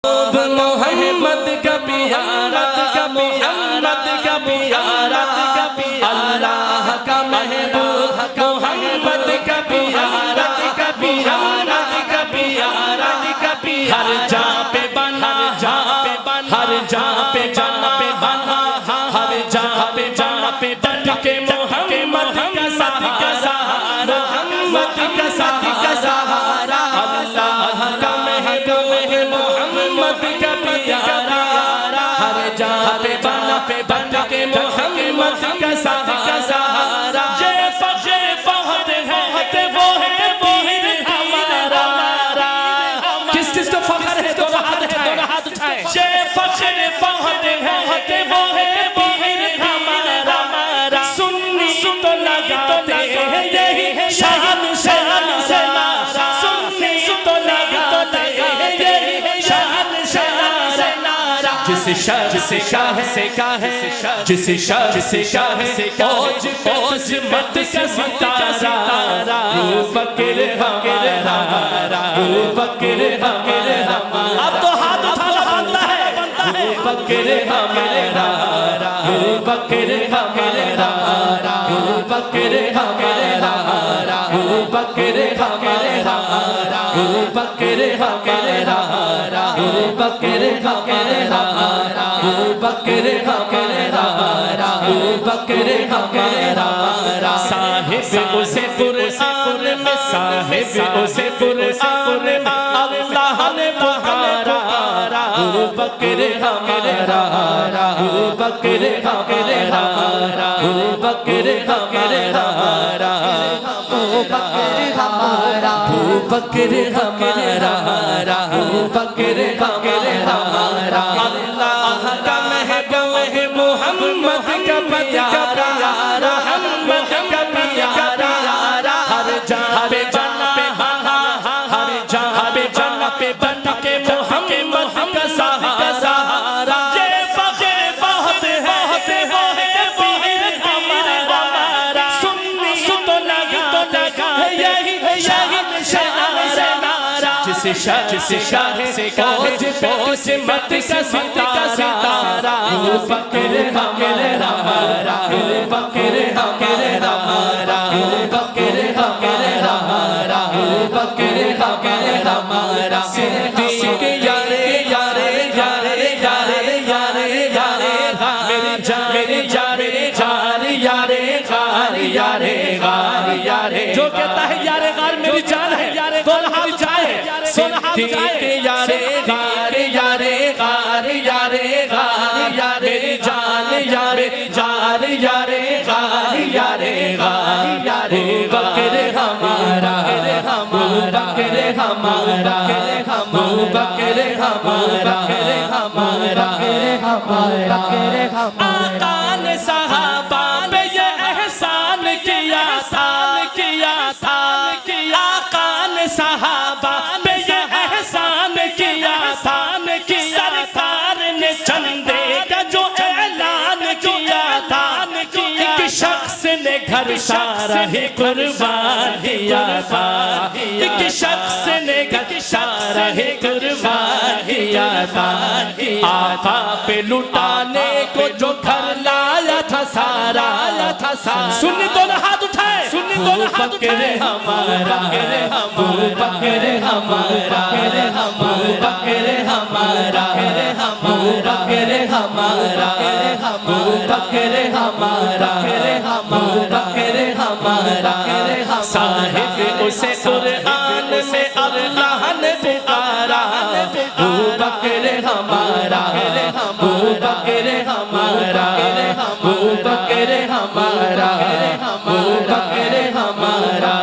محمد کا پیارا محمد کا پیارا اللہ کا محبوب محمد کا پیارا محمد کا پیارا ہر جہاں پہ بنا ہر جہاں پہ بنا ہر جہاں پہ ڈٹ کے محمد کا سہارا محمد کا سہارا اللہ کا محبوب محمد کا پیارا ہر جہاں پہ ڈٹ کے محمد کا سہارا یہ فخر فہد ہے وہ ہے پیر ہمارا کس کس کو فخر ہے دونوں ہاتھ اٹھائے یہ فخر فہد ہے وہ ہے پیر ہمارا سنی تو لگاتے ہیں یہی شان شان سنارا سنی تو لگاتے ہیں یہی شان شان سنارا جس شاہ سے شاہ جس شاہ سے شاہ اوج مت کا ستارہ بکر ہمارا بکر ہمارا اب تو ہاتھ اٹھانا بنتا ہے بکر ہمارا بکر ہمارا بکر ہمارا بکر ہمارا بکر ہمارا بکر ہمارا بکر ہمارا بکر ہمارا صاحب اسے قرآن میں صاحب اسے قرآن میں اللہ نے پکارا بکر ہمارا بکر ہمارا بکر ہمارا بکر ہمارا بکر ہمارا اللہ کا محبوب محمد کا پیارا محمد کا پیارا ہر جہاں پہ ہر جہاں پہ بن کے محمد کا سہارا یہ فخر فہد ہے وہ ہے پیر ہمارا سنی تو لگا یہی شاہد سنارا جس شاہ سے اوج مت کا ستارہ بکر ہمارا بکر ہمارا بکر ہمارا بکر ہمارا صدیق یارے یارے یارے یارے یارے یارے میری جان میری یارے غار یارے غار یارے غار یارے جو کہتا ہے یارے غار میری جان ہے دونوں ہاتھ جائے صدیق یارے غار یارے غار یارے غار یارے میری جان یارے غار یارے غار یارے غار یارے بکر ہمارا بکر ہمارا بکر ہمارا آقا نے صحابہ پہ یہ احسان کیا تھا آقا نے صحابہ پہ یہ احسان کیا تھا سرکار نے چندے کا جو اعلان کیا تھا ایک شخص نے گھر سارا ہی قربان کیا تھا ایک شخص نے گھر سارا ہی قربان کیا تھا آقا پہ لٹانے کو جو گھر لایا تھا سارا سنی تو نہ ہاتھ اٹھائے بکر ہمارا بکر ہمارا بکر ہمارا بکر ہمارا بکر ہمارا بکر ہمارا صاحب اسے قرآن میں اللہ نے پکارا بکر ہمارا بکر ہمارا بکر ہمارا بکر ہمارا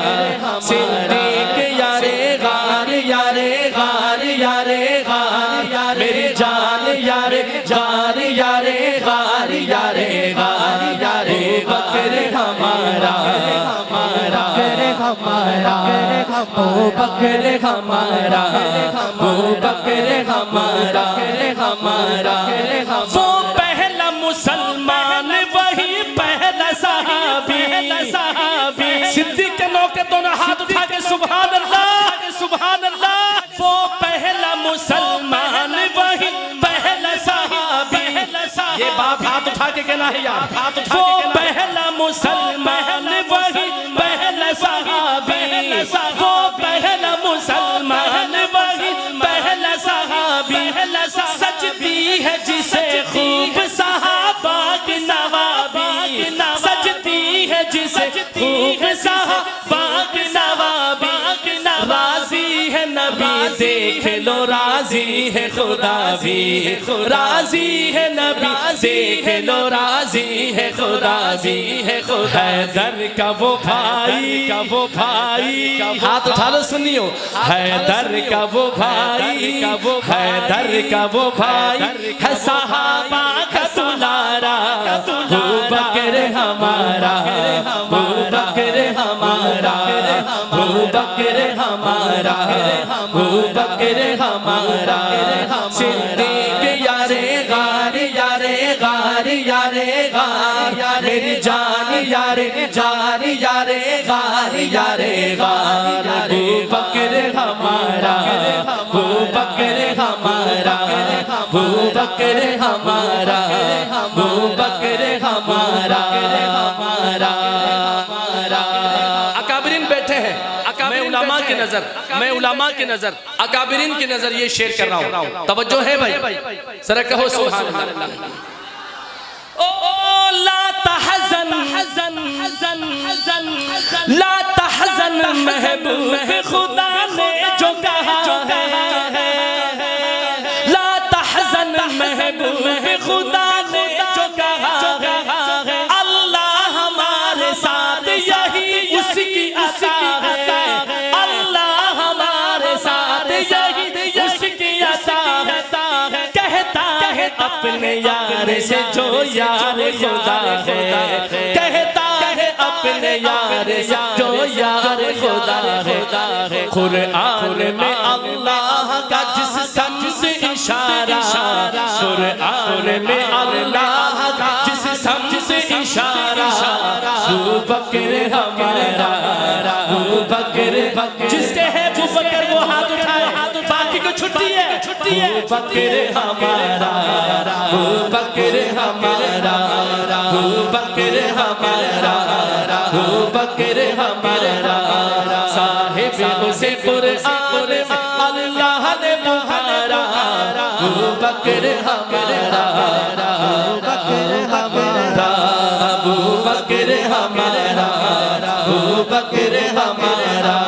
صدیق یارے غار یارے غار یارے غار میری جان یارے غار یارے غار یارے غار یارے بکر ہمارا بکر ہمارا بکر ہمارا بکر ہمارا وہ پہلا مسلمان وہی پہلا صحابی صدیق کے موقع دونوں ہاتھ اٹھا کے سبحان اللہ وہ پہلا مسلمان آپ ہاتھ اٹھا کے کہنا ہے یار، وہ پہلا مسلمان وہی پہلا صحابی، وہ پہلا مسلمان وہی پہلا صحابی، سجدی ہے جسے خوب صحابہ کی نوابی، سجدی ہے جسے خوب صحابہ کی نوابی، راضی ہے نبی دیکھ لو راضی ہے خدا بھی، راضی ہے نبی دیکھ لو راضی ہے خدا بھی، حیدر کا وہ بھائی، ہاتھ اٹھا لو سنیو، حیدر کا وہ بھائی، حیدر کا وہ بھائی ہے صحابہ کا دلارا، ابوبکر ہمارا، ابوبکر ہمارا، ابوبکر ہمارا، ابوبکر ہمارا، صدیق یارے غار، یارے غار، یارے غار، میری جان یارے جان، یارے غار، یارے غار، ابوبکر ہمارا، ابوبکر ہمارا، ابوبکر ہمارا، ابوبکر ہمارا، اکابرین بیٹھے ہیں، میں علماء کی نظر اکابرین کی نظر یہ شعر کر رہا ہوں، توجہ ہے بھائی، ذرا کہو سبحان اللہ۔ لا تحزن لا تحزن محبوب خدا نے جو کہا ہے، لا تحزن محبوب خدا نے جو کہا ہے، اللہ ہمارے ساتھ یہی اس کی عطا ہے، اللہ ہمارے ساتھ یہی اس کی عطا ہے، کہتا ہے اپنے یار سے جو یار خدا ہے، کہتا ہے اپنے یار سے جو یار خدا ہے، قرآن میں اللہ کا جس سمت اشارہ، قرآن میں اللہ کا جس سمت اشارہ، ابوبکر ہمارا، ابوبکر جس کے ہے ابوبکر وہ ہاتھ اٹھائے، باقی کو چھٹی ہے، ابوبکر ہمارا، ابوبکر ہمارا، ابوبکر ہمارا، ابوبکر ہمارا، صاحب اسے قرآن میں اللہ نے بخارا، ابوبکر ہمارا، ابوبکر ہمارا، ابوبکر ہمارا، ابوبکر ہمارا،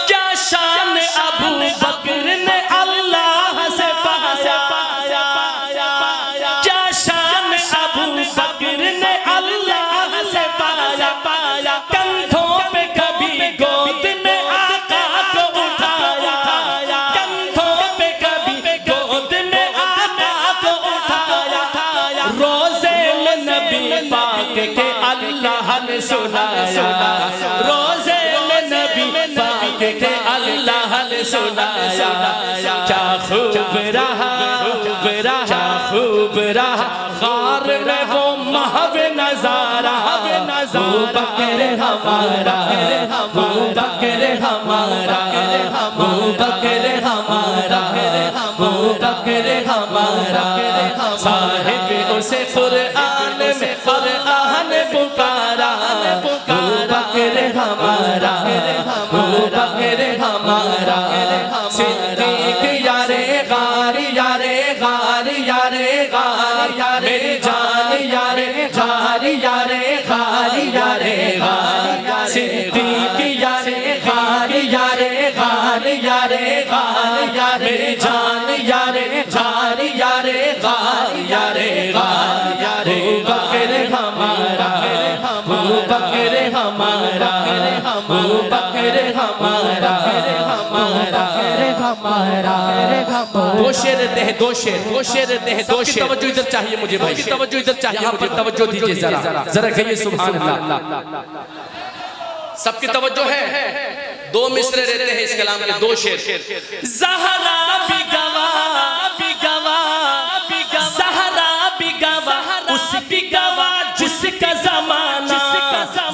کیا شان ابوبکر نے اللہ سے پایا، کیا شان ابوبکر نے اللہ سے پایا، کندھوں پہ کبھی گود میں آقا کو اٹھایا، کندھوں پہ کبھی گود میں آقا کو اٹھایا، روزے میں نبی پاک کے اللہ نے سنایا، روزے میں نبی پاک کے اللہ نے سنایا، کیا خوب رہا، کیا خوب رہا غار میں وہ محو نظارہ، ابوبکر ہمارا، ابوبکر ہمارا، ابوبکر ہمارا، ابوبکر ہمارا، صاحب اسے قرآن میں اللہ نے پکارا، ابوبکر ہمارا، ابوبکر ہمارا، صدیق یارے غار، یارے غار، یارے غار، میری جان یارے غار، یارے غار، یارے غار، صدیق یارے غار، یارے غار، یارے غار، میری جان یارے غار، یارے غار، یارے غار، ابوبکر ہمارا، ابوبکر ہمارا، ابوبکر ہمارا، دو شعر رہتے ہیں، دو شعر رہتے ہیں، دو شعر، توجہ ادھر چاہیے مجھے بھائی، توجہ ادھر چاہیے مجھے، توجہ دیجئے ذرا کہیے سبحان اللہ، سب کی توجہ ہے، دو مصرے رہتے ہیں اس کلام کے، دو شعر، زہرا بھی گواہ، زہرا بھی گواہ، اس بھی گواہ جس کا زمانہ،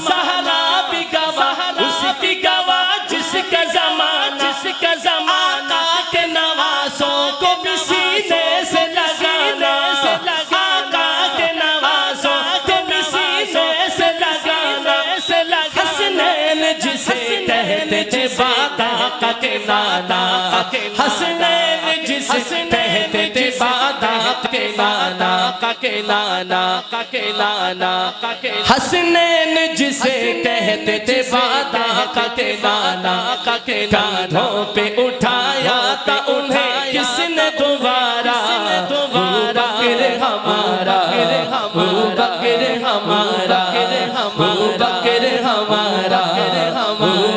زہرا بھی گواہ، اس بھی گواہ جس کا زمانہ، کہتے تھے بادا کے نانا حسنین جس کہتے تھے بادا کے نانا کے نانا کے نانا حسنین جسے کہتے تھے بادا کے نانا کے کانھوں پہ اٹھایا تھا انہیں کس نے دوبارہ بکر ہمارا بکر ہمارا بکر ہمارا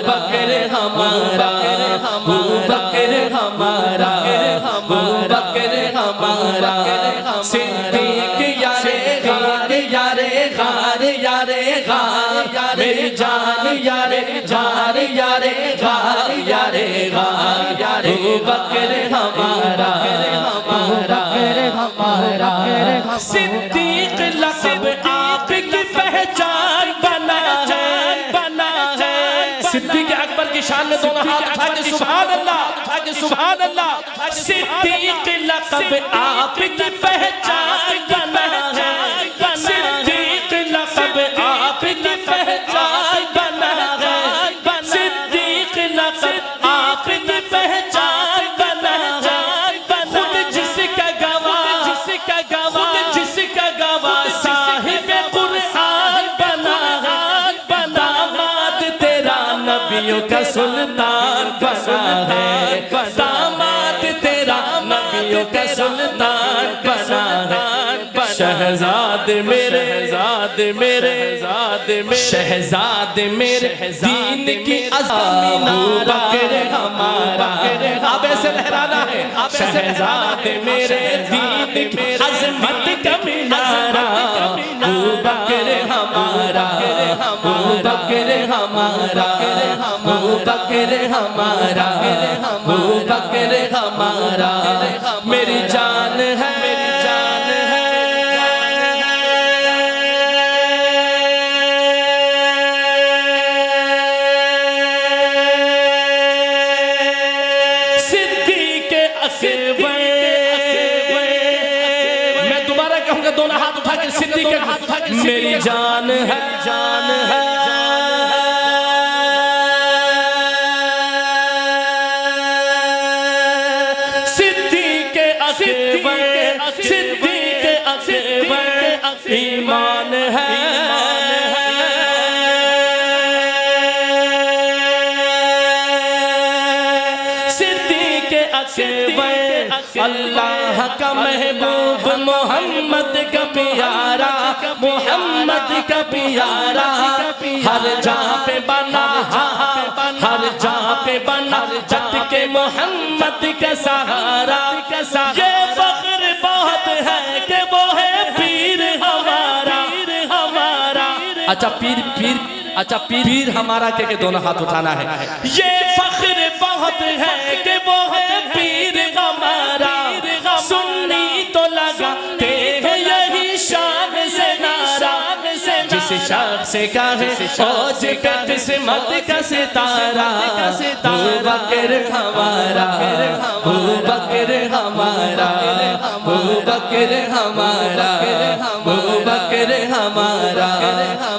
بکر ہمارا بکر ہمارا بکر ہمارا صدیق یارے غار یارے غار یارے غار میری جان یارے غار یارے غار یارے غار یارے بکر ہمارا بکر ہمارا صدیق لقب آپ کی پہچان بنا ہے صدیق اکبر کی شان میں دونوں ہاتھ اٹھا کے سبحان اللہ سبحان اللہ صدیق لقب آپ کی پہچان بنا ہے صدیق لقب آپ کی پہچان بنا ہے صدیق لقب آپ کی پہچان بنا ہے خود جس کا گواہ خود جس کا گواہ صاحب قرآن بنا ہے داماد تیرا نبیوں کا سلطان بنا ہے داماد تیرا نبیوں کا سلطان بنا ہے شہزاد میرے شہزاد میرے دین کی عظیم بکر ہمارا اب ایسے لہرانا ہے شہزاد میرے دین کی عظمت کا مینارہ بکر ہمارا بکر ہمارا بکر ہمارا بکر ہمارا میری جان ہے میں دوبارہ کہوں گا دونوں ہاتھ اٹھا کے صدیق میری جان ہے صدیق اکبر ایمان ہے صدیق اکبر اللہ کا محبوب محمد کا پیارا محمد کا پیارا ہر جہاں پہ بنا ہر جہاں پہ بنا جت کے محمد کا سہارا یہ فخر بہت ہے کہ وہ ہے پیر ہمارا اچھا پیر ہمارا کہ دونوں ہاتھ اٹھانا ہے یہ فخر بہت ہے کہ وہ ہے پیر ہمارا سنی تو لگاتے ہیں یہی شان سے نعرہ جس شخص کا ہے اوج پہ قسمت کا ستارہ بکر ہمارا بکر ہمارا بکر ہمارا بکر ہمارا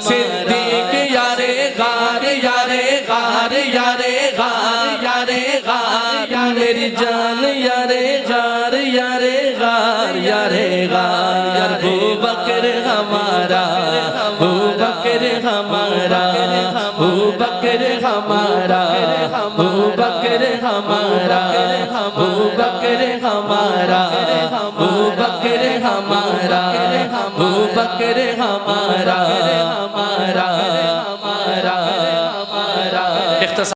صدیق یارے غار یارے غار یارے غار یارے غار میری جان یارے غار یارے غار یارے غار بکر ہمارا بکر ہمارا بکر ہمارا بکر ہمارا بکر ہمارا بکر ہمارا بکر ہمارا